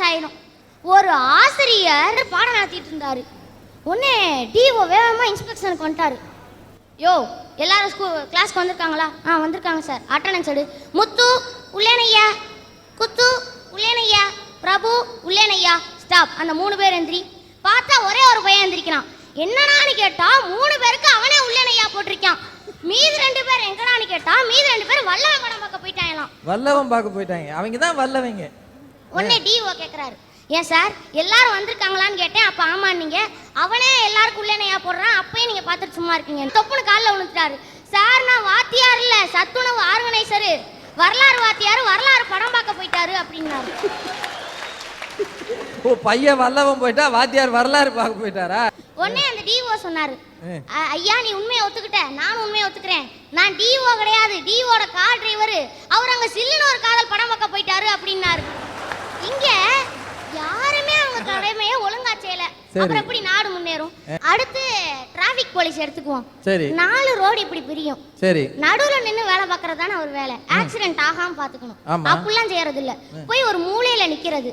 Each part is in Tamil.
ஆயிடும். ஒரு ஆசிரியர் பாடம் நடத்திட்டு இருந்தாரு. உடனே டிஓ வேகமாக இன்ஸ்பெக்ஷனுக்கு வந்துட்டாரு. யோ, எல்லாரும் கிளாஸ்க்கு வந்திருக்காங்களா? வந்திருக்காங்க சார். அட்டண்டன்ஸ் எடு. முத்து உள்ளேனையா, குத்து உள்ளேனையா, பிரபு உள்ளேனையா, ஸ்டாப். அந்த 3 பேர் எந்திரி. பார்த்தா ஒரே ஒரு பையன் எந்திரிக்கிறான். என்னடான்னு கேட்டா 3 பேருக்கு அவனே உள்ளேனையா போட்டிருக்கான். மீதி 2 பேர் எங்கடான்னு கேட்டா மீதி 2 பேர் வல்லவன் படம் பார்க்க போயிட்டாங்களாம். வல்லவன் பார்க்க போயிட்டாங்க. அவங்க தான் வல்லவங்க. உடனே டிஓ கேட்குறாரு, ஏன் சார் எல்லாரும் வந்திருக்காங்களான்னு கேட்டேன். அப்போ ஆமா நீங்க அவனே எல்லாருக்கும் உள்ளேனையா போடுறான், அப்பயே நீங்க பார்த்துட்டு சும்மா இருக்கீங்க. தொப்புன்னு காலில் விழுந்துட்டாரு. சார் நான் வாத்தியார் இல்ல, சத்துணவு ஆர்கனைசரு, வரலாறு வாத்தியார், வரலாறு படம் பார்க்க போயிட்டாரு அப்படின்னாரு. ஓ, பையன் வல்லவன் போயிட்டா வாத்தியார் வரலாறு பார்க்க போயிட்டாரா? உடனே அந்த டிஓ சொன்னாரு, ஐயா நீ உண்மையை ஒத்துக்கிட்ட, நானும் உண்மையை ஒத்துக்கிறேன். நான் டிஓ கிடையாது, டிஓட கார் டிரைவர். அவர் அங்க சில்லுன்னு ஒரு காதல் படம் பார்க்க போயிட்டாரு அப்படின்னாரு. இங்க யாருமே அவங்க கடமையை ஒழுங்கா செய்யல. அப்புறம் எப்படி நாடு முன்னேறும்? அடுத்து டிராபிக் போலீஸ் எடுத்துக்குவோம். சரி, 4 ரோடு இப்படி பிரியும். சரி, நடுவுல நின்னு வேலை பார்க்கறது தானே ஒரு வேலை. ஆக்சிடென்ட் ஆகாம பாத்துக்கணும். அப்படிலாம் செய்யறது இல்ல. போய் ஒரு மூலையில நிக்கிறது.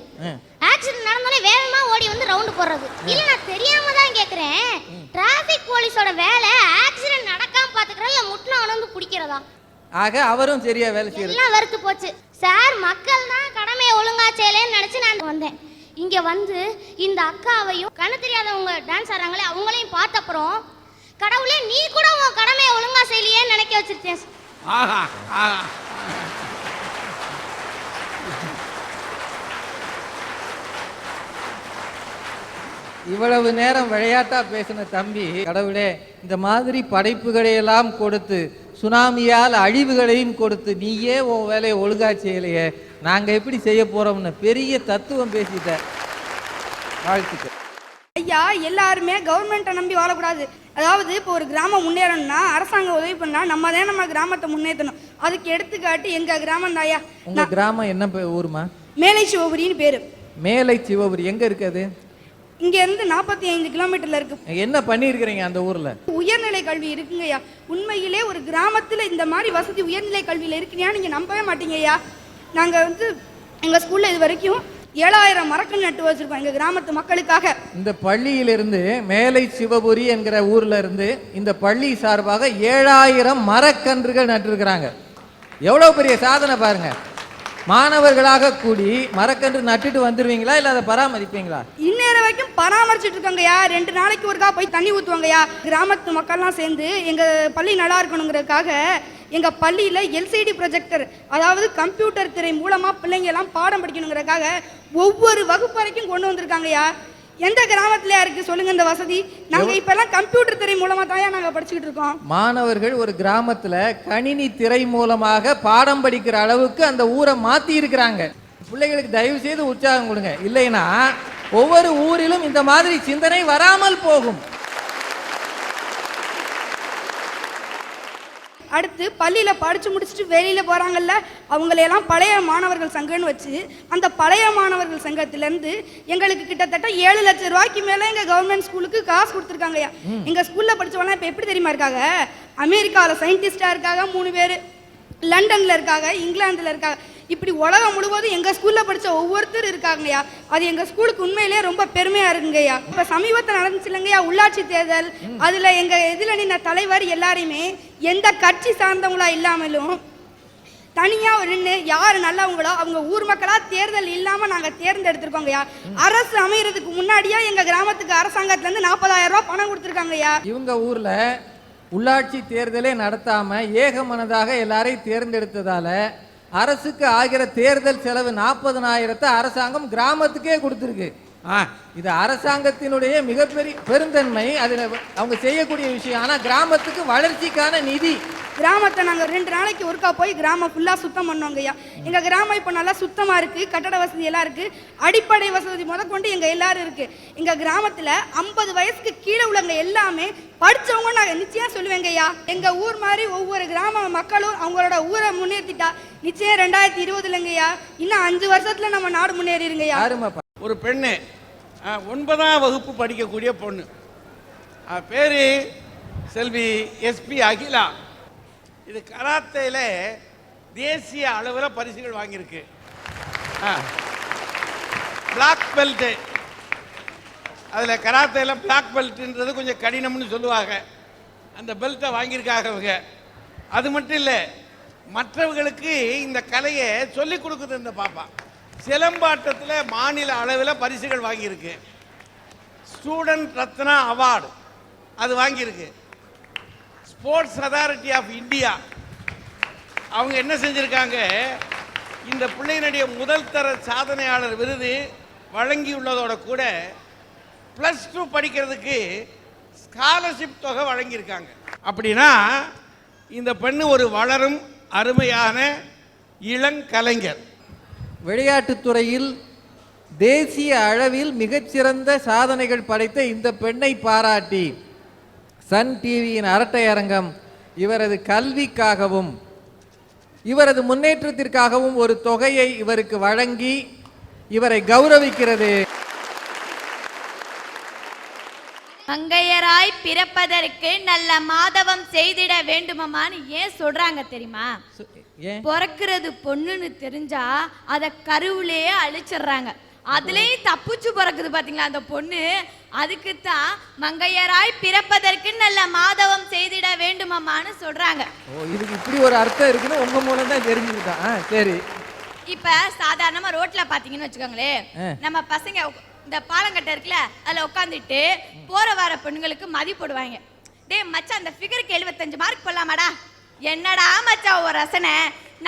ஆக்சிடென்ட் நடந்தாலே வேகமா ஓடி வந்து ரவுண்ட் போடுறது. இல்ல நான் தெரியாம தான் கேக்குறேன், டிராபிக் போலீஸோட வேலை ஆக்சிடென்ட் நடக்காம பாத்துக்கிறதா இல்ல முட்ல வந்து பிடிக்கிறதா? ஆக அவரும் சரியா வேலை செய்யறது. எல்லாம் வெறுத்து போச்சு சார். மக்கள் தான் கடமையை ஒழுங்கா செய்யலன்னு நினைச்சு நான் வந்தேன். இங்க வந்து இந்த அக்காவையும் கண்ணு தெரியாதவங்க டான்ஸ் ஆடுறாங்களே அவங்களையும் பார்த்த அப்புறம் கடவுளே நீ கூட உன் கடமையை ஒழுங்கா செய்யலையேன்னு நினைக்க வச்சிருக்கேன். இவ்வளவு நேரம் விளையாட்டா பேசின தம்பி, கடவுளே இந்த மாதிரி படைப்புகளை எல்லாம் கொடுத்து சுனாமியால் அழிவுகளையும் கொடுத்து நீயே உன் வேலையை ஒழுங்கா செய்யலையே, நாங்க எப்படி செய்ய போறோம்னு பெரிய தத்துவம் பேசிட்ட. வாழ்த்துக்கள் ஐயா. எல்லாருமே கவர்மெண்ட்டை நம்பி வாழக்கூடாது. அதாவது இப்போ ஒரு கிராமம் முன்னேறணும்னா அரசாங்கம் உதவி பண்ணா நம்ம தான் நம்ம கிராமத்தை முன்னேற்றணும். அதுக்கு எடுத்துக்காட்டு எங்க கிராமம் தாயா. உங்க கிராமம் என்ன ஊருமா? மேலை சிவபுரின்னு பேரு. மேலை சிவபுரி எங்க இருக்குது? இங்க இருந்து 45 கிலோமீட்டர்ல இருக்கு. என்ன பண்ணிருக்கிறீங்க அந்த ஊர்ல? உயர்நிலை கல்வி இருக்குங்கய்யா. உண்மையிலே ஒரு கிராமத்துல இந்த மாதிரி வசதி உயர்நிலை கல்வியில இருக்குன்னா நீங்க நம்பவே மாட்டீங்கய்யா. நாங்க வந்து எங்க ஸ்கூல்ல இது வரைக்கும் 7000 மரக்கன்று நட்டு வச்சிருக்கோம் எங்க கிராமத்து மக்களுக்காக. இந்த பள்ளியிலிருந்து மேலை சிவபுரி என்கிற ஊர்ல இருந்து இந்த பள்ளி சார்பாக 7000 மரக்கன்றுகள் நட்டிருக்கிறாங்க. எவ்வளவு பெரிய சாதனை பாருங்க. மாணவர்களாக கூடி மரக்கன்று நட்டுட்டு வந்துருவீங்களா இல்ல அதை பராமரிப்பீங்களா? இந்நேரம் வரைக்கும் பராமரிச்சுட்டு இருக்காங்கய்யா. 2 நாளைக்கு ஒருக்கா போய் தண்ணி ஊற்றுவாங்கய்யா. கிராமத்து மக்கள்லாம் சேர்ந்து எங்க பள்ளி நல்லா இருக்கணுங்கிறதுக்காக எங்க பள்ளியில எல்சிடி ப்ரொஜெக்டர், அதாவது கம்ப்யூட்டர் திரை மூலமா பிள்ளைங்க எல்லாம் பாடம் படிக்கணுங்கிறதுக்காக ஒவ்வொரு வகுப்பு வரைக்கும் கொண்டு வந்திருக்காங்கய்யா. எந்த கிராமத்திலயா இருக்கு சொல்லுங்க இந்த வசதி? நாங்க இப்பெல்லாம் கம்ப்யூட்டர் திரை மூலமா தான் நாங்க படிச்சுக்கிட்டு இருக்கோம். மாணவர்கள் ஒரு கிராமத்துல கணினி திரை மூலமாக பாடம் படிக்கிற அளவுக்கு அந்த ஊரை மாத்தி இருக்கிறாங்க. பிள்ளைகளுக்கு தயவு செய்து உற்சாகம் கொடுங்க. இல்லைன்னா ஒவ்வொரு ஊரிலும் இந்த மாதிரி சிந்தனை வராமல் போகும். அடுத்து பள்ளியில் படித்து முடிச்சுட்டு வெளியில் போகிறாங்கல்ல, அவங்களையெல்லாம் பழைய மாணவர்கள் சங்கம்னு வச்சு அந்த பழைய மாணவர்கள் சங்கத்திலேருந்து எங்களுக்கு கிட்டத்தட்ட 7 லட்சம் ரூபாய்க்கு மேலே எங்கள் கவர்மெண்ட் ஸ்கூலுக்கு காசு கொடுத்துருக்காங்கய்யா. எங்கள் ஸ்கூலில் படித்தவங்களாம் இப்போ எப்படி தெரியுமா இருக்காங்க? அமெரிக்காவில் சயின்டிஸ்டாக இருக்காங்க 3 பேர், லண்டனில் இருக்காங்க, இங்கிலாந்தில் இருக்காங்க. இப்படி உலகம் முழுவதும் எங்கள் ஸ்கூலில் படித்த ஒவ்வொருத்தர் இருக்காங்கய்யா. அது எங்கள் ஸ்கூலுக்கு உண்மையிலே ரொம்ப பெருமையாக இருக்குங்கய்யா. இப்போ சமீபத்தில் நடந்துச்சு இல்லைங்கய்யா உள்ளாட்சி தேர்தல். அதில் எங்கள் எதில் நின்ற தலைவர் எல்லாரையுமே எந்த கட்சி சார்ந்தவங்களா இல்லாமலும் தனியாக நின்று யார் நல்லவங்களோ அவங்க ஊர் மக்களாக தேர்தல் இல்லாமல் நாங்கள் தேர்ந்தெடுத்திருக்கோங்கய்யா. அரசு அமைகிறதுக்கு முன்னாடியா எங்கள் கிராமத்துக்கு அரசாங்கத்துலேருந்து 40,000 ரூபா பணம் கொடுத்துருக்காங்கய்யா. இவங்க ஊரில் உள்ளாட்சி தேர்தலே நடத்தாமல் ஏகமனதாக எல்லாரையும் தேர்ந்தெடுத்ததால அரசுக்கு ஆகிற தேர்தல் செலவு 40,000 அரசாங்கம் கிராமத்துக்கே கொடுத்துருக்கு. இது அரசாங்கத்தினுடைய மிகப்பெரிய பெருந்தன்மை. அதில் அவங்க செய்யக்கூடிய விஷயம். ஆனால் கிராமத்துக்கு வளர்ச்சிக்கான நிதி. கிராமத்தை நாங்கள் 2 நாளைக்கு ஒருக்கா போய் கிராமம் ஃபுல்லாக சுத்தம் பண்ணுவோங்கய்யா. எங்கள் கிராமம் இப்போ நல்லா சுத்தமாக இருக்குது. கட்டட வசதி எல்லாம் இருக்குது. அடிப்படை வசதி முதற்கொண்டு எங்கள் எல்லாரும் இருக்குது. எங்கள் கிராமத்தில் 50 வயசுக்கு கீழே உள்ளவங்க எல்லாமே படித்தவங்க நாங்கள் நிச்சயம் சொல்லுவேங்கய்யா. எங்கள் ஊர் மாதிரி ஒவ்வொரு கிராம மக்களும் அவங்களோட ஊரை முன்னேற்றிட்டா நிச்சயம் 2020 இன்னும் 5 வருஷத்தில் நம்ம நாடு முன்னேறிடுங்கய்யா. ஒரு பெண்ணு 9ஆம் வகுப்பு படிக்கக்கூடிய பொண்ணு, பேரு செல்வி எஸ்பி அகிலா. இது கராத்தேல தேசிய அளவில் பரிசுகள் வாங்கியிருக்கு. Black belt. அதில் கராத்தேல பிளாக் பெல்ட்டுன்றது கொஞ்சம் கடினம்னு சொல்லுவாங்க. அந்த பெல்ட்டை வாங்கியிருக்காங்க அவங்க. அது மட்டும் இல்லை, மற்றவர்களுக்கு இந்த கலையை சொல்லிக் கொடுக்குது இந்த பாப்பா. சிலம்பாட்டத்தில் மாநில அளவில் பரிசுகள் வாங்கியிருக்கு. ஸ்டூடெண்ட் ரத்னா அவார்டு அது வாங்கியிருக்கு. ஸ்போர்ட்ஸ் அதாரிட்டி ஆஃப் இந்தியா அவங்க என்ன செஞ்சுருக்காங்க, இந்த பிள்ளையினுடைய முதல் தர சாதனையாளர் விருது வழங்கியுள்ளதோட கூட +2 படிக்கிறதுக்கு ஸ்காலர்ஷிப் தொகை வழங்கியிருக்காங்க. அப்படின்னா இந்த பெண்ணு ஒரு வளரும் அருமையான இளங்கலைஞர். விளையாட்டுத்துறையில் தேசிய அளவில் மிகச்சிறந்த சாதனைகள் படைத்த இந்த பெண்ணை பாராட்டி சன் டிவியின் அரட்டை அரங்கம் இவரது கல்விக்காகவும் இவரது முன்னேற்றத்திற்காகவும் ஒரு தொகையை இவருக்கு வழங்கி இவரை கௌரவிக்கிறது. மங்கையராய் பிறப்பதற்கு நல்ல மாதவம் செய்திட வேண்டுமான்னு ஏன் சொல்றாங்க தெரியுமா? பிறக்கிறது பொண்ணுன்னு தெரிஞ்சா அத கருவிலேயே அழிச்சிடுறாங்க. அதுலயும் தப்பிச்சு பிறக்குது பாத்தீங்களா அந்த பொண்ணு. அதுக்குத்தான் மங்கையராய் பிறப்பதற்கு நல்ல மாதவம் செய்திட வேண்டுமான்னு சொல்றாங்க. இதுக்கு இப்படி ஒரு அர்த்தம் இருக்குன்னு உங்க மூலம் தான் தெரிஞ்சுக்கிட்டான். சரி, இப்ப சாதாரணமா ரோட்ல பாத்தீங்கன்னு வச்சுக்கோங்களேன், நம்ம பசங்க இந்த பாலங்கட்ட இருக்குல்ல அதுல உட்காந்துட்டு போற வர பெண்களுக்கு மதி போடுவாங்க. டேய் மச்சான் அந்த ஃபிகருக்கு 75 மார்க் போடலாமாடா? என்னடா மச்சான் ஒரு ரசனை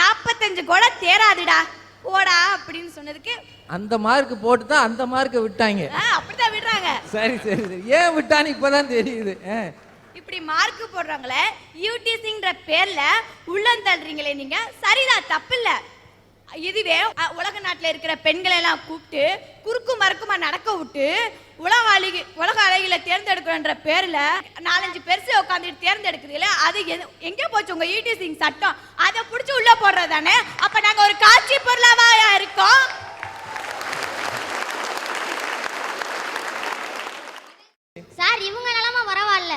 45 கூட தேராதுடா போடா அப்படின்னு சொன்னதுக்கு அந்த மார்க் போட்டு தான் அந்த மார்க்கை விட்டாங்க. அப்படிதான் விடுறாங்க. சரி சரி சரி, ஏன் விட்டான்னு இப்பதான் தெரியுது. இப்படி மார்க் போடுறாங்களே யூடிசிங்கிற பேர்ல உள்ளந்தள்ளுறீங்களே நீங்க, சரிதான், தப்பு இல்ல. இதுவே உலக நாட்டில் இருக்கிற பெண்களை எல்லாம் கூப்பிட்டு குறுக்கு மறுக்குமா நடக்க விட்டு உலக அழகில தேர்ந்தெடுக்கிறன்ற பேர்ல 4-5 பெருசு உட்காந்துட்டு தேர்ந்தெடுக்குதுல, அது எங்க போச்சு உங்க யூடிசிங் சட்டம்? அதை புடிச்சு உள்ள போடுறதானே? அப்ப நாங்க ஒரு காட்சி பொருளாவா இருக்கோம்? சார் இவங்க நிலமா பரவாயில்ல.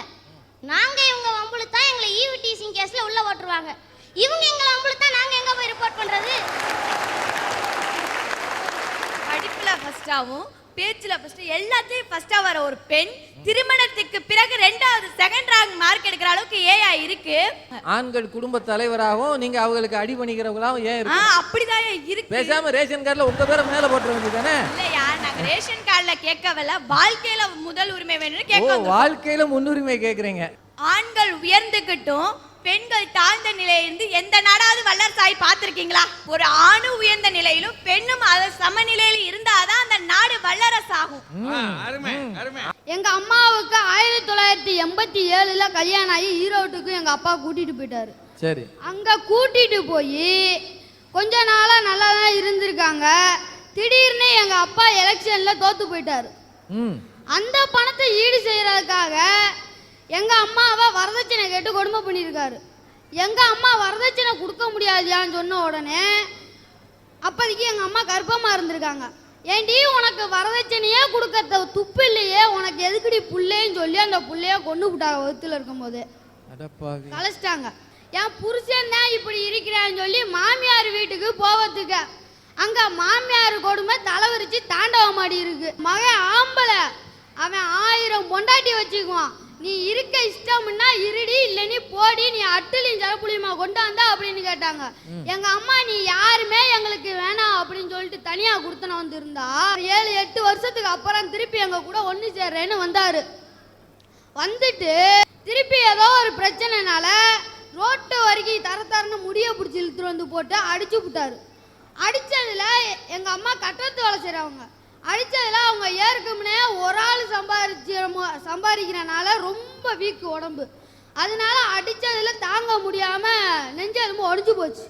நாங்க இவங்க வம்புழுத்தா எங்களை ஈவிடிசிங் கேஸ்ல உள்ள போட்டுருவாங்க. இவங்க எங்களை வம்புழுத்தா நாங்க எங்க போய் ரிப்போர்ட் பண்றது? படிப்புல ஃபர்ஸ்டாவும் பேச்சுல ஃபர்ஸ்ட் எல்லாத்தையும் ஃபர்ஸ்டா வர ஒரு பெண் திருமணத்துக்கு பிறகு 2வது செகண்ட் ரேங்க் மார்க் எடுக்கிற அளவுக்கு ஏயா இருக்கு. ஆண்கள் குடும்ப தலைவராகவும் நீங்க அவங்களுக்கு அடிபணிக்கிறவங்களாவும் ஏன் இருக்கு? அப்படிதான் இருக்கு. பேசாம ரேஷன் கார்டுல உங்க பேரை மேல போட்டுற வேண்டியதானே? இல்லையா, நாங்க ரேஷன் கார்டுல கேட்கவில்லை, வாழ்க்கையில முதல் உரிமை வேணும்னு கேட்க. வாழ்க்கையில முன்னுரிமை கேக்குறீங்க. ஆண்கள் உயர்ந்துகிட்டும் பெண்கள் தாழ்ந்த நிலையிலிருந்து எந்த நாடாவது வல்லரசாய் பார்த்திருக்கீங்களா? ஒரு ஆணு உயர்ந்த நிலையிலும் பெண்ணும் அத சமநிலையில் இருந்தாதான் அந்த நாடு வல்லரசாகும். அருமை அருமை. எங்க அம்மாவுக்கு 1987ல கல்யாணம் ஆகி ஈரோட்டுக்கு எங்க அப்பா கூட்டிட்டு போயிட்டாரு. சரி, அங்க கூட்டிட்டு போய் கொஞ்ச நாளா நல்லா தான் இருந்திருக்காங்க. திடீர்னு எங்க அப்பா எலெக்ஷன்ல தோத்து போயிட்டாரு. அந்த பணத்தை ஈடு செய்யறதுக்காக எங்க அம்மாவை வரதட்சணை கேட்டு கொடுமை பண்ணியிருக்காரு. எங்க அம்மா வரதட்சணை கொடுக்க முடியாதியான்னு சொன்ன உடனே அப்போதைக்கு எங்க அம்மா கர்ப்பமா இருந்திருக்காங்க. ஏன்டி உனக்கு வரதட்சணையே கொடுக்க துப்பு இல்லையே, உனக்கு எதுக்குடி புள்ளைன்னு சொல்லி அந்த புள்ளைய கொண்டு விட்டாங்க. வகுத்துல இருக்கும் போது கலைச்சிட்டாங்க. என் புருஷன் தான் இப்படி இருக்கிறான்னு சொல்லி மாமியார் வீட்டுக்கு போவதுக்கு அங்க மாமியார் கொடுமை தலைவரிச்சு தாண்டவமாடி இருக்கு. மகன் ஆம்பளை, அவன் 1000 பொண்டாட்டி வச்சுக்குவான். நீ இருக்க இஷ்டம்னா இருடி, இல்லை நீ போடி, நீ அட்டுலையும் ஜலப்புளியுமா கொண்டு வந்தா அப்படின்னு கேட்டாங்க. எங்க அம்மா நீ யாருமே எங்களுக்கு வேணாம் அப்படின்னு சொல்லிட்டு தனியா கொடுத்தன வந்து இருந்தா 7-8 வருஷத்துக்கு அப்புறம் திருப்பி எங்க கூட ஒண்ணு சேர்றேன்னு வந்தாரு. வந்துட்டு திருப்பி ஏதோ ஒரு பிரச்சனைனால ரோட்டு வரைக்கும் தரன்னு முடிய பிடிச்சி இழுத்துட்டு வந்து போட்டு அடிச்சு விட்டாரு. அடிச்சதுல எங்க அம்மா கட்டத்து வேலை செய்றவங்க. அடிச்சதுல அவங்க ஏற்கனவே ஒரு ஆள் சம்பாதிக்கிறனால ரொம்ப வீக்கு உடம்பு. அதனால அடிச்சதுல தாங்க முடியாம நெஞ்செலும்பு ஒடிஞ்சு போச்சு.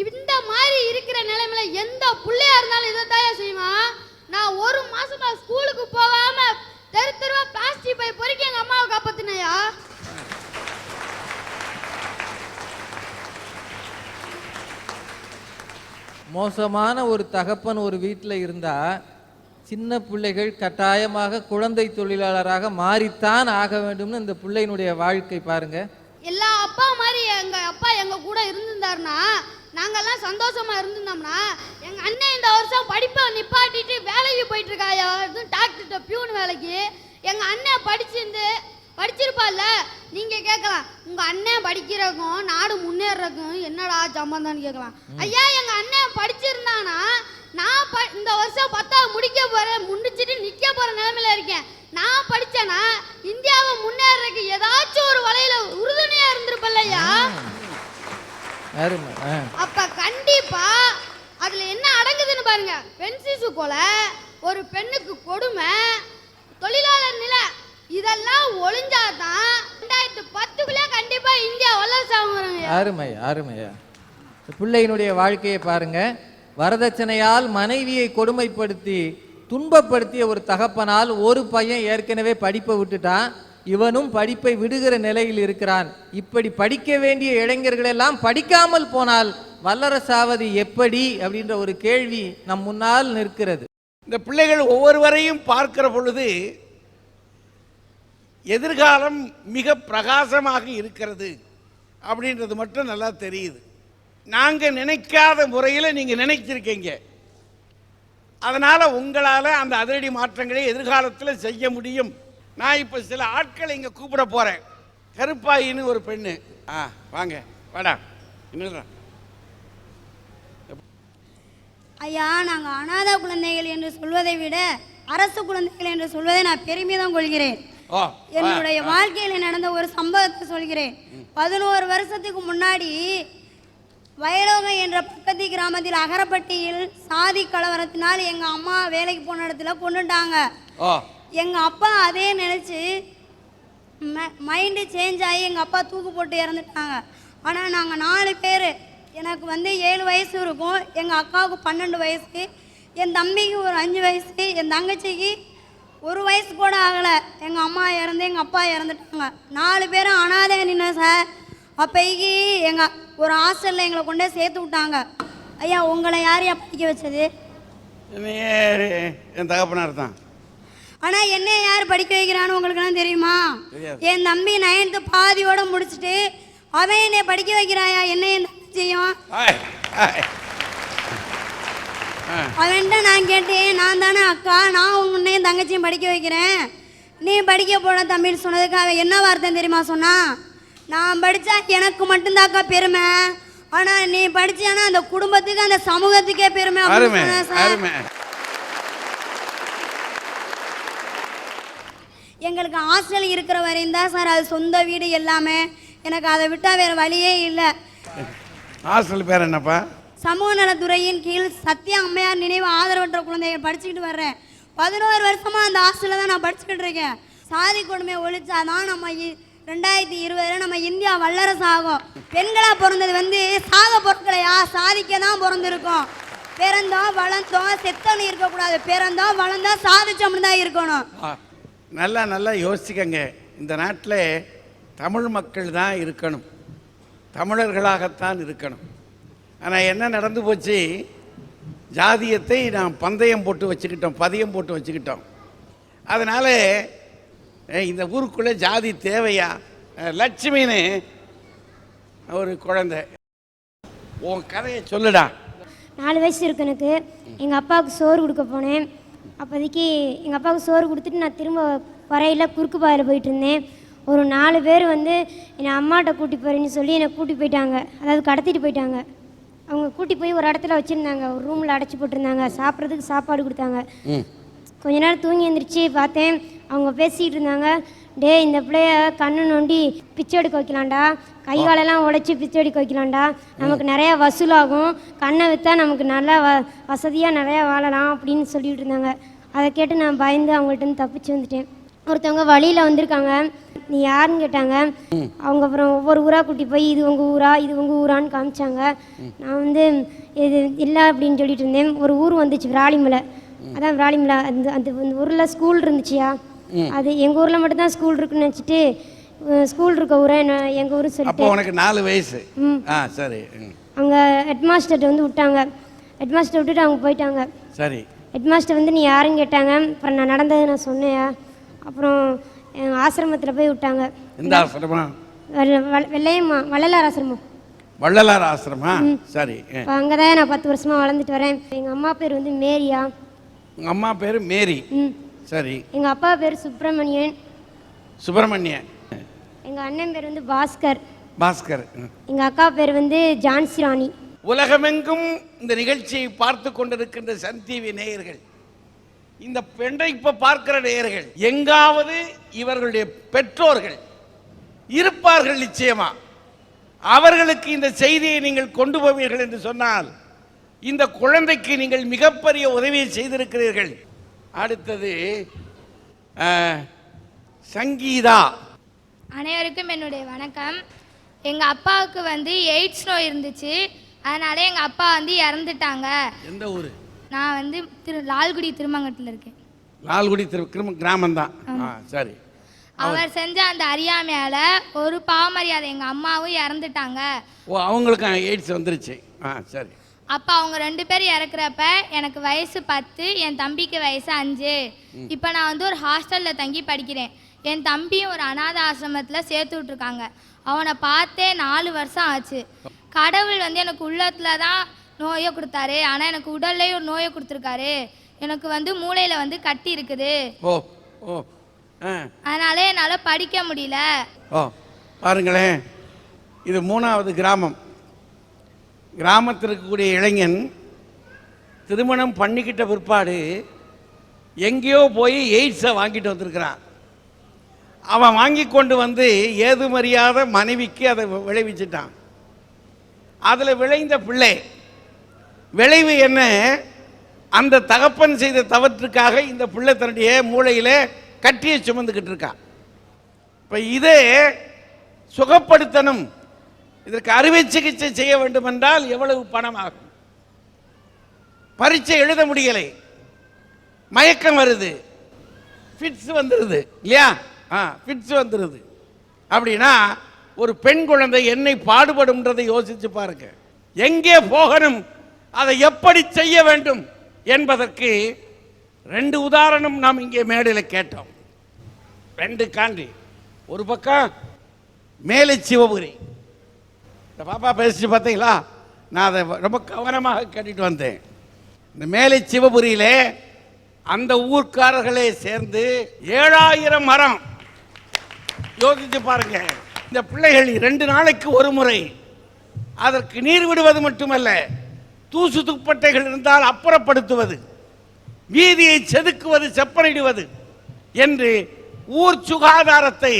இந்த மாதிரி இருக்கிற நிலைமையில எந்த பிள்ளையா இருந்தாலும் இதைத்தான் செய்வான். நான் 1 மாசமா ஸ்கூலுக்கு போகாம தெரு தெருவா பிளாஸ்டிக் பை பொறுக்கி எங்க அம்மாவை காப்பாத்தினையா. மோசமான ஒரு தகப்பன் ஒரு வீட்டில் இருந்தா சின்ன பிள்ளைகள் கட்டாயமாக குழந்தை தொழிலாளராக மாறித்தான் ஆக வேண்டும்னு இந்த பிள்ளையினுடைய வாழ்க்கை பாருங்க. எல்லா அப்பா மாதிரி எங்க அப்பா எங்க கூட இருந்திருந்தாருன்னா நாங்கெல்லாம் சந்தோஷமா இருந்திருந்தோம்னா எங்க அண்ணன் இந்த வருஷம் படிப்பை நிப்பாட்டிட்டு வேலைக்கு போயிட்டு இருக்காயா, டாக்டர் பியூன் வேலைக்கு. எங்க அண்ணன் படிச்சிருப்பால. நீங்க கேட்கலாம், உங்க அண்ணன் படிக்கிறதுக்கும் நாடு முன்னேறதுக்கும் என்னடா சம்பந்தம்னு கேட்கலாம். ஐயா, எங்க அண்ணன் படிச்சிருந்தானா நான் இந்த வருஷம் 10வது முடிக்க போறேன், முடிச்சிட்டு நிக்க போற நிலைமையில இருக்கேன். நான் படிச்சேனா இந்தியாவை முன்னேறதுக்கு ஏதாச்சும் ஒரு வலையில உறுதுணையா இருந்திருப்பல்லையா. அப்ப கண்டிப்பா அதுல என்ன அடங்குதுன்னு பாருங்க. பெண் சிசு கொலை, ஒரு பெண்ணுக்கு கொடுமை, தொழிலாளர் நிலை, இதெல்லாம் ஒளிஞ்சாதான் 2010 கண்டிப்பா இந்தியா வல்லரசு ஆகுறாங்க. அருமையா பிள்ளையினுடைய வாழ்க்கையை பாருங்க. வரதட்சணையால் மனைவியை கொடுமைப்படுத்தி துன்பப்படுத்திய ஒரு தகப்பனால் ஒரு பையன் ஏற்கனவே படிப்பை விட்டுட்டான், இவனும் படிப்பை விடுகிற நிலையில் இருக்கிறான். இப்படி படிக்க வேண்டிய இளைஞர்கள் எல்லாம் படிக்காமல் போனால் வல்லரசாவது எப்படி அப்படின்ற ஒரு கேள்வி நம் முன்னால் நிற்கிறது. இந்த பிள்ளைகள் ஒவ்வொருவரையும் பார்க்கிற பொழுது எதிர்காலம் மிக பிரகாசமாக இருக்கிறது அப்படின்றது மட்டும் நல்லா தெரியுது. நாங்கள் நினைக்காத முறையில் நீங்கள் நினைச்சிருக்கீங்க. அதனால் உங்களால் அந்த அதிரடி மாற்றங்களை எதிர்காலத்தில் செய்ய முடியும். நான் இப்போ சில ஆட்களை இங்கே கூப்பிட போகிறேன். கருப்பாயின்னு ஒரு பெண்ணு. வாங்க வாடா. என்னடா ஐயா, நாங்கள் அநாத குழந்தைகள் என்று சொல்வதை விட அரசு குழந்தைகள் என்று சொல்வதை நான் பெருமிதம் கொள்கிறேன். என்னுடைய வாழ்க்கையில் நடந்த ஒரு சம்பவத்தை சொல்கிறேன். 11 வருஷத்துக்கு முன்னாடி வயலோகம் என்ற பக்கத்து கிராமத்தில் அகரப்பட்டியில் சாதி கலவரத்தினால் எங்கள் அம்மா வேலைக்கு போன இடத்துல கொண்டுட்டாங்க. எங்கள் அப்பா அதே நினச்சி மைண்டு சேஞ்ச் ஆகி எங்கள் அப்பா தூக்கு போட்டு இறந்துட்டாங்க. ஆனால் நாங்கள் 4 பேர், எனக்கு 7 வயசு இருக்கும், எங்கள் அக்காவுக்கு 12 வயசு, என் தம்பிக்கு ஒரு 5 வயசு, என் தங்கச்சிக்கு 1 வயசு கூட ஆகலை. எங்கள் அம்மா இறந்து எங்கள் அப்பா இறந்துட்டாங்க. 4 பேரும் அனாதை நின்று சார். அப்போக்கி எங்கள் ஒரு ஹாஸ்டலில் எங்களை கொண்டே சேர்த்து விட்டாங்க. ஐயா, உங்களை யாரையா படிக்க வச்சது? என் தகப்பனார் தான். ஆனால் என்ன யார் படிக்க வைக்கிறான்னு உங்களுக்குலாம் தெரியுமா? என் தம்பி 9th பாதியோட முடிச்சுட்டு அவன் என்னை படிக்க வைக்கிறாயா, என்ன என் செய்யும்? அவன்கிட்ட நான் கேட்டேன், நான் தானே அக்கா, நான் உன்னையும் தங்கச்சியும் படிக்க வைக்கிறேன், நீ படிக்க போன தம்பின்னு சொன்னதுக்கு அவன் என்ன வார்த்தை தெரியுமா சொன்னா? நான் படித்தா எனக்கு மட்டும்தாக்கா பெருமை, ஆனால் நீ படிச்சானா அந்த குடும்பத்துக்கு அந்த சமூகத்துக்கே பெருமை அப்படின்னு சார். எங்களுக்கு ஹாஸ்டல் இருக்கிற வரையும் தான் சார் அது சொந்த வீடு எல்லாமே. எனக்கு அதை விட்டால் வேறு வழியே இல்லை. ஹாஸ்டல் பேர் என்னப்பா? சமூக நலத்துறையின் கீழ் சத்யா அம்மையார் நினைவு ஆதரவற்ற குழந்தைகள் படிச்சுக்கிட்டு வர்றேன். 11 வருஷமாக அந்த ஹாஸ்டலில் தான் நான் படிச்சுக்கிட்டு இருக்கேன். சாதி கொடுமையை ஒழிச்சாதான் நம்ம 2020 நம்ம இந்தியா வல்லரசு ஆகும். பெண்களாக பிறந்தது சாக பொருட்களையா, சாதிக்க தான் பிறந்திருக்கோம். பிறந்தோம் வளர்ந்தோம் செத்தோன்னு இருக்கக்கூடாது, பிறந்தோம் வளர்ந்தோம் சாதிச்சோம்னு தான் இருக்கணும். நல்லா யோசிக்கங்க. இந்த நாட்டில் தமிழ் மக்கள் தான் இருக்கணும், தமிழர்களாகத்தான் இருக்கணும். ஆனால் என்ன நடந்து போச்சு, ஜாதியத்தை நாம் பந்தயம் போட்டு வச்சுக்கிட்டோம், பதியம் போட்டு வச்சுக்கிட்டோம். அதனால் இந்த ஊருக்குள்ளே ஜாதி தேவையா? லட்சுமின்னு ஒரு குழந்தை, உன் கதையை சொல்லுடா. 4 வயசு இருக்கு எனக்கு. எங்கள் அப்பாவுக்கு சோறு கொடுக்க போனேன். அப்போதைக்கு எங்கள் அப்பாவுக்கு சோறு கொடுத்துட்டு நான் திரும்ப வரையில் குறுக்கு பாதையில் போயிட்டு இருந்தேன். ஒரு 4 பேர் என்னை அம்மாட்ட கூட்டி போகிறேன்னு சொல்லி என்னை கூட்டி போயிட்டாங்க, அதாவது கடத்திட்டு போயிட்டாங்க. அவங்க கூட்டி போய் ஒரு இடத்துல வச்சுருந்தாங்க, ஒரு ரூமில் அடைச்சி போட்டிருந்தாங்க. சாப்பிட்றதுக்கு சாப்பாடு கொடுத்தாங்க. கொஞ்ச நேரம் தூங்கி எழுந்திரிச்சு பார்த்தேன், அவங்க பேசிக்கிட்டு இருந்தாங்க. டே, இந்த பிள்ளைய கண்ணு நோண்டி பிச்சை எடுக்க வைக்கலாம்டா, கை காலெல்லாம் உடைச்சி பிச்சை எடுக்க வைக்கலாம்டா, நமக்கு நிறையா வசூலாகும், கண்ணை விற்றா நமக்கு நல்லா வசதியாக நிறையா வாழலாம் அப்படின்னு சொல்லிட்டு இருந்தாங்க. அதை கேட்டு நான் பயந்து அவங்கள்ட்ட தப்பிச்சு வந்துட்டேன். ஒருத்தவங்க வழியில் வந்திருக்காங்க, நீ யாருன்னு கேட்டாங்க. அவங்க அப்புறம் ஒவ்வொரு ஊராக கூட்டி போய் இது உங்கள் ஊரா இது உங்கள் ஊரான்னு காமிச்சாங்க. நான் இது இல்லை அப்படின்னு சொல்லிட்டு இருந்தேன். ஒரு ஊர் வந்துச்சு, விராலிமலை. அதான் விராலிமலை. அந்த ஊரில் ஸ்கூல் இருந்துச்சியா, அது எங்கள் ஊரில் மட்டும்தான் ஸ்கூல் இருக்குன்னு நினச்சிட்டு ஸ்கூல் இருக்க ஊரை எங்கள் ஊர் சொல்லிட்டு. உனக்கு 4 வயசு. சரி. அவங்க ஹெட்மாஸ்டர்கிட்ட விட்டாங்க. ஹெட்மாஸ்டர் விட்டுட்டு அவங்க போயிட்டாங்க. சரி. ஹெட்மாஸ்டர் நீ யாருன்னு கேட்டாங்க. அப்புறம் நான் நடந்ததை நான் சொன்னேன். அப்புறம் எங்கள் ஆசிரமத்தில் போய் விட்டாங்க. இந்த ஆசிரமம்? வெள்ளையம்மா வள்ளலார் ஆசிரமம். வள்ளலார் ஆசிரமா? சரி. அங்கே தான் நான் 10 வருஷமா வளர்ந்துட்டு வரேன். எங்கள் அம்மா பேர் வந்து மேரியா. உங்கள் அம்மா பேர் மேரி. சரி. எங்கள் அப்பா பேர் சுப்பிரமணியன். சுப்பிரமணியன். எங்கள் அண்ணன் பேர் வந்து பாஸ்கர். பாஸ்கர். எங்கள் அக்கா பேர் வந்து ஜான்சி ராணி. உலகமெங்கும் இந்த நிகழ்ச்சியை பார்த்து கொண்டிருக்கின்ற சன் டிவி நேயர்கள், இந்த பெண்ணை இப்ப பார்க்கிற நேயர்கள், எங்காவது இவர்களுடைய பெற்றோர்கள் இருப்பார்கள் நிச்சயமா. அவர்களுக்கு இந்த செய்தியை நீங்கள் கொண்டு போவீர்கள் என்று சொன்னால் இந்த குழந்தைக்கு நீங்கள் மிகப்பெரிய உதவியை செய்திருக்கிறீர்கள். அடுத்தது சங்கீதா. அனைவருக்கும் என்னுடைய வணக்கம். எங்கள் அப்பாவுக்கு வந்து எய்ட்ஸ் நோய் இருந்துச்சு. அதனால எங்கள் அப்பா வந்து இறந்துட்டாங்க. எந்த ஊர்? நான் வந்து லால்குடி திருமங்கலத்தில் இருக்கேன். லால்குடி கிராமம் தான். சரி. அவர் செஞ்ச அந்த அறியாமையால ஒரு பாவமரியாதை எங்கள் அம்மாவும் இறந்துட்டாங்க. ஓ, அவங்களுக்கு எய்ட்ஸ் வந்துருச்சு. சரி. அப்போ அவங்க 2 பேரும் இறக்குறப்ப எனக்கு வயசு 10, என் தம்பிக்கு வயசு 5. இப்போ நான் வந்து ஒரு ஹாஸ்டலில் தங்கி படிக்கிறேன். என் தம்பியும் ஒரு அநாத ஆசிரமத்தில் சேர்த்து விட்ருக்காங்க. அவனை பார்த்தே 4 வருஷம் ஆச்சு. கடவுள் வந்து எனக்கு உள்ளத்தில் தான் நோயை கொடுத்தாரு, ஆனால் எனக்கு உடல்லையும் ஒரு நோயை கொடுத்துருக்காரு. எனக்கு வந்து மூளையில் வந்து கட்டி இருக்குது. ஓ ஓ. அதனால என்னால் படிக்க முடியல. ஓ, பாருங்களேன், இது 3வது கிராமம். கிராமத்தில் இருக்கக்கூடிய இளைஞன் திருமணம் பண்ணிக்கிட்ட பிற்பாடு எங்கேயோ போய் எய்ட்ஸை வாங்கிட்டு வந்திருக்கிறான். அவன் வாங்கி கொண்டு வந்து ஏதுமறியாத மனைவிக்கு அதை விளைவிச்சிட்டான். அதில் விளைந்த பிள்ளை விளைவு என்ன? அந்த தகப்பன் செய்த தவற்றுக்காக இந்த பிள்ளை தன்னுடைய மூளையில் கட்டியை சுமந்துக்கிட்டு இருக்கான். இப்போ இதே சுகப்படுத்தணும், இதற்கு அறுவை சிகிச்சை செய்ய வேண்டும் என்றால் எவ்வளவு பணம் ஆகும்? பரீட்சை எழுத முடியலை, மயக்கம் வருது, ஃபிட்ஸ் வந்துடுது இல்லையா? ஃபிட்ஸ் வந்துடுது. அப்படின்னா ஒரு பெண் குழந்தை என்னை பாடுபடும்ன்றதை யோசிச்சு பாருங்க. எங்கே போகணும், அதை எப்படி செய்ய வேண்டும் என்பதற்கு 2 உதாரணம் நாம் இங்கே மேடையில் கேட்டோம். 2 காண்டி. ஒரு பக்கம் மேலை சிவபுரி. இந்த பாப்பா பேசி பார்த்தீங்களா? நான் அதை ரொம்ப கவனமாக கேட்டுட்டு வந்தேன். இந்த மேலை சிவபுரியிலே அந்த ஊர்க்காரர்களே சேர்ந்து 7000 மரம். யோசிச்சு பாருங்க. இந்த பிள்ளைகள் 2 நாளைக்கு ஒரு முறை அதற்கு நீர் விடுவது மட்டுமல்ல, தூசு துப்பட்டைகள் இருந்தால் அப்புறப்படுத்துவது, வீதியை செதுக்குவது, செப்பனிடுவது என்று ஊர் சுகாதாரத்தை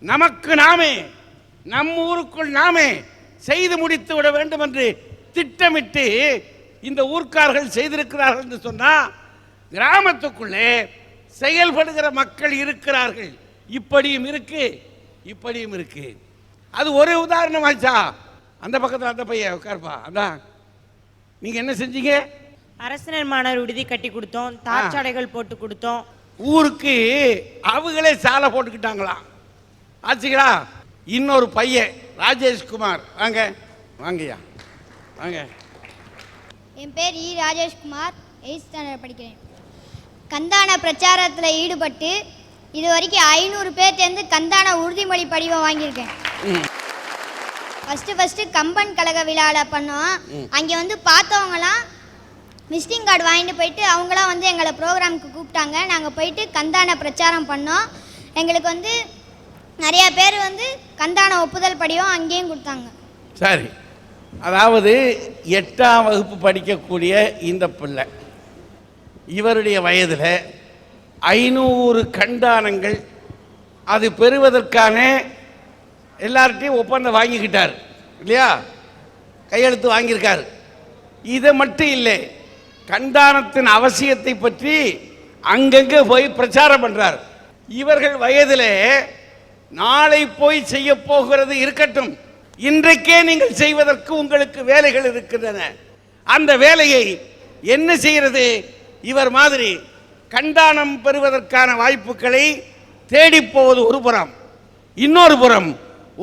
நமக்கு நாமே, நம் ஊருக்குள் நாமே செய்து முடித்து விட வேண்டும் என்று திட்டமிட்டு இந்த ஊர்க்காரர்கள் செய்திருக்கிறார்கள் என்று சொன்னால், கிராமத்துக்குள்ளே செயல்படுகிற மக்கள் இருக்கிறார்கள். இப்படியும் இருக்கு, இப்படியும் இருக்கு. அது ஒரு உதாரணமாச்சா? அந்த பக்கத்தில் அந்த பையன் உட்கார்ப்பா. அதான் நீங்க என்ன செஞ்சீங்க? அரசினர் மாணவர் விடுதி கட்டி கொடுத்தோம், தார்ச்சாலைகள் போட்டு கொடுத்தோம். ஊருக்கு அவங்களே சாலை போட்டுக்கிட்டாங்களாம். ஆச்சுங்களா? இன்னொரு பையன் ராஜேஷ்குமார். வாங்க வாங்கய்யா, வாங்க. என் பேர் ராஜேஷ்குமார், 8th ஸ்டாண்டர்ட் படிக்கிறேன். கந்தான பிரச்சாரத்தில் ஈடுபட்டு இது வரைக்கும் 500 பேர்லேருந்து கந்தான உறுதிமொழி படிவம் வாங்கியிருக்கேன். ஃபஸ்ட்டு கம்பன் கழக விழாவில் பண்ணோம். அங்கே வந்து பார்த்தவங்களாம் விசிட்டிங் கார்டு வாங்கிட்டு போயிட்டு அவங்களாம் வந்து எங்களை ப்ரோக்ராமுக்கு கூப்பிட்டாங்க. நாங்கள் போயிட்டு கந்தான பிரச்சாரம் பண்ணோம். எங்களுக்கு வந்து நிறையா பேர் வந்து கந்தான ஒப்புதல் படிவம் அங்கேயும் கொடுத்தாங்க. சரி, அதாவது 8ஆம் வகுப்பு படிக்கக்கூடிய இந்த பிள்ளை, இவருடைய வயதில் 500 கண்டானங்கள் அது பெறுவதற்கான எல்லார்ட்டையும் ஒப்பந்தம் வாங்கிக்கிட்டார் இல்லையா? கையெழுத்து வாங்கியிருக்கார். இதை மட்டும் இல்லை, கண்டானத்தின் அவசியத்தை பற்றி அங்கங்கே போய் பிரச்சாரம் பண்ணுறார். இவர்கள் வயதில் நாளை போய் செய்ய போகிறது இருக்கட்டும், இன்றைக்கே நீங்கள் செய்வதற்கு உங்களுக்கு வேலைகள் இருக்கின்றன. அந்த வேலையை என்ன செய்கிறது? இவர் மாதிரி கண்டானம் பெறுவதற்கான வாய்ப்புகளை தேடிப்போவது ஒரு புறம், இன்னொரு புறம்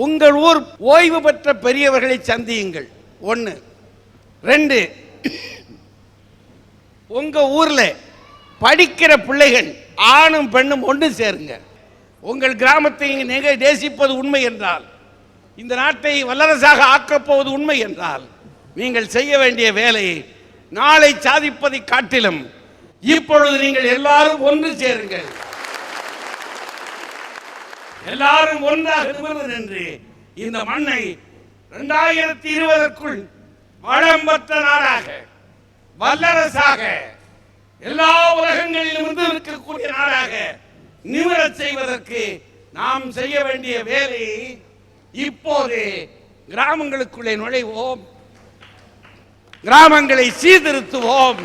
உங்கள் ஊர் ஓய்வு பெற்ற பெரியவர்களை சந்தியுங்கள். 1. 2, உங்க ஊர்ல படிக்கிற பிள்ளைகள் ஆணும் பெண்ணும் ஒன்று சேருங்க. உங்கள் கிராமத்தை நீங்கள் நேசிப்பது உண்மை என்றால் இந்த நாட்டை வல்லரசாக ஆக்கப் போவது உண்மை என்றால் நீங்கள் செய்ய வேண்டிய வேலையை நாளை சாதிப்பதை காட்டிலும் இப்பொழுது நீங்கள் எல்லாரும் ஒன்று சேருங்கள். எல்லாரும் ஒன்றாக நிமிர்ந்து நின்று இந்த மண்ணை 2020க்குள் வளம் பெற்ற நாடாக, வல்லரசாக, எல்லா உலகங்களிலும் இருக்கக்கூடிய நாடாக நிமிரச் செய்வதற்கு நாம் செய்ய வேண்டிய வேலையை இப்போது கிராமங்களுக்குள்ளே நுழைவோம், கிராமங்களை சீர்திருத்துவோம்,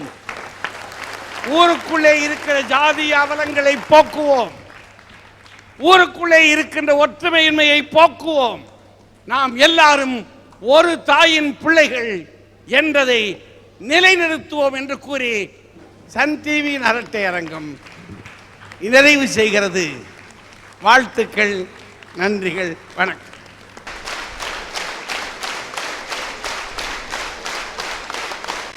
ஊருக்குள்ளே இருக்கிற ஜாதி அவலங்களை போக்குவோம், ஊருக்குள்ளே இருக்கின்ற ஒற்றுமையின்மையை போக்குவோம். நாம் எல்லாரும் ஒரு தாயின் பிள்ளைகள் என்பதை நிலைநிறுத்துவோம் என்று கூறி சன் டிவியின் அரட்டை அரங்கம் நிறைவு செய்கிறது. வாழ்த்துக்கள், நன்றிகள், வணக்கம்.